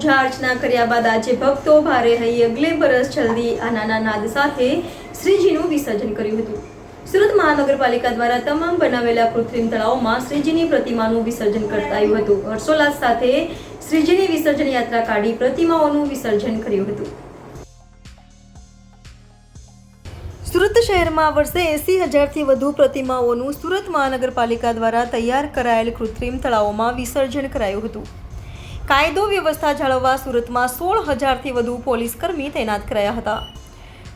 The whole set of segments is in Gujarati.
પૂજા અર્ચના કર્યા બાદ આજે ભક્તો ભારે હૈયે અગલે બરસ જલ્દી આ નાના નાદ સાથે શ્રીજીનું વિસર્જન કર્યું હતું। સુરત મહાનગરપાલિકા દ્વારા તમામ બનાવેલા કૃત્રિમ તળાવોમાં શ્રીજીની પ્રતિમાનું વિસર્જન કરાયું હતું। હર્ષોલ્લાસ સાથે શ્રીજીની વિસર્જન યાત્રા કાઢી પ્રતિમાઓનું વિસર્જન કર્યું હતું। સુરત શહેરમાં વર્ષે 80,000થી વધુ પ્રતિમાઓનું સુરત મહાનગરપાલિકા દ્વારા તૈયાર કરાયેલ કૃત્રિમ તળાવોમાં વિસર્જન કરાયું હતું। કાયદો વ્યવસ્થા જાળવવા સુરતમાં 16,000થી વધુ પોલીસ કર્મી તૈનાત કરાયા હતા।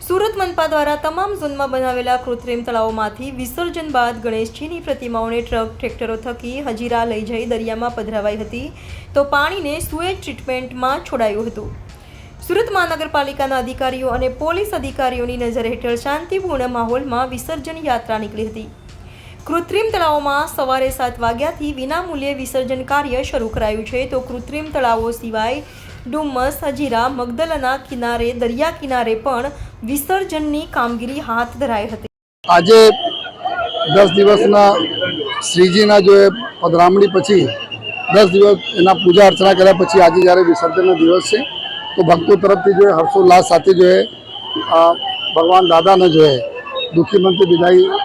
સુરત મનપા દ્વારા તમામ ઝોનમાં બનાવેલા કૃત્રિમ તળાવોમાંથી વિસર્જન બાદ ગણેશજીની પ્રતિમાઓને ટ્રક ટ્રેક્ટરો થકી હજીરા લઈ જઈ દરિયામાં પધરાવાઈ હતી તો પાણીને સુએજ ટ્રીટમેન્ટમાં છોડાયું હતું। સુરત મહાનગરપાલિકાના અધિકારીઓ અને પોલીસ અધિકારીઓની નજર હેઠળ શાંતિપૂર્ણ માહોલમાં વિસર્જન યાત્રા નીકળી હતી। કૃત્રિમ તળાવોમાં સવારે 7 વાગ્યાથી વિનામૂલ્યે વિસર્જન કાર્ય શરૂ કરાયું છે તો કૃત્રિમ તળાવો સિવાય ડુમ્મસ, હજીરા, મગદલના કિનારે, દરિયા કિનારે પણ વિસર્જનની કામગીરી હાથ ધરાઈ હતી। આજે 10 દિવસના શ્રીજીના જો પધરામણી પછી 10 દિવસ એના પૂજા અર્ચના કર્યા પછી આજે જ્યારે વિસર્જનનો દિવસ છે તો ભક્તો તરફથી જો હર્ષોલ્લાસ સાથે જો ભગવાન દાદાને જો દુઃખી મનથી વિદાય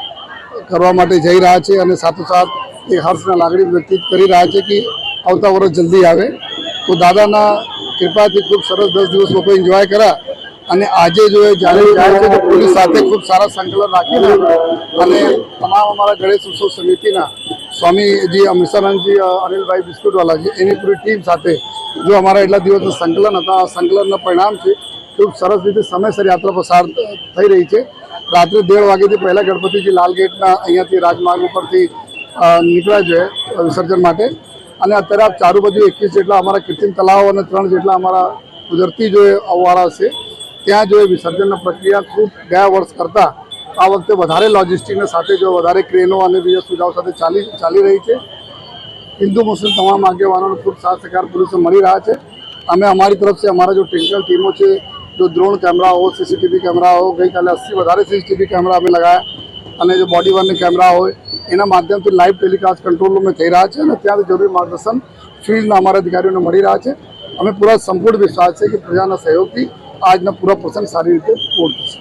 કરવા માટે જઈ રહ્યા છે અને સાથોસાથ એ હર્ષના લાગણી વ્યક્ત કરી રહ્યા છે કે આવતા વર્ષ જલ્દી આવે તો દાદાના કૃપાથી ખૂબ સરસ 10 દિવસ લોકો એન્જોય કર્યા અને આજે જો જ્યારે જાય છે તો પોલીસ સાથે ખૂબ સારા સંકલન રાખીને અને તમામ અમારા ગણેશ ઉત્સવ સમિતિના સ્વામીજી અમૃતસરજી અનિલભાઈ બિસ્કુટવાલાજી એની પૂરી ટીમ સાથે જો અમારા એટલા દિવસનું સંકલન હતા આ સંકલનનું પરિણામ છે ખૂબ સરસ રીતે સમયસર યાત્રા પસાર થઈ રહી છે। રાત્રે 1:30 વાગ્યાથી પહેલાં ગણપતિજી લાલ ગેટના અહીંયાથી રાજમાર્ગ ઉપરથી નીકળ્યા છે વિસર્જન માટે અને અત્યારે આપ ચારે બાજુ 21 જેટલા અમારા કૃત્રિમ તળાવો અને 3 જેટલા અમારા કુદરતી જો અવાળા છે ત્યાં જો વિસર્જનની પ્રક્રિયા ખૂબ ગયા વર્ષ કરતાં આ વખતે વધારે લોજિસ્ટિકની સાથે જો વધારે ક્રેનો અને બીજા સુવિધાઓ સાથે ચાલી રહી છે। હિન્દુ મુસ્લિમ તમામ આગેવાનોને ખૂબ સાથ સહકાર પોલીસને મળી રહ્યા છે। અમે અમારી તરફથી અમારા જો ટેકનિકલ ટીમો છે जो ड्रोन कैमरा हो, CCTV कैमरा हो, गई काले 80 વધારે CCTV कैमरा અમે લગાયા અને जो बॉडी वन कैमरा હોય એના માધ્યમથી લાઈવ ટેલિકાસ્ટ કંટ્રોલ રૂમમાં થઈ રહ્યા છે અને ત્યાંથી જરૂરી માર્ગદર્શન ફિલ્ડના અમારા અધિકારીઓને મળી રહ્યા છે। અમે પૂરા સંપૂર્ણ વિશ્વાસ છે કે પ્રજાના સહયોગથી આજના પૂરા પ્રસંગ સારી રીતે પૂર્ણ થશે।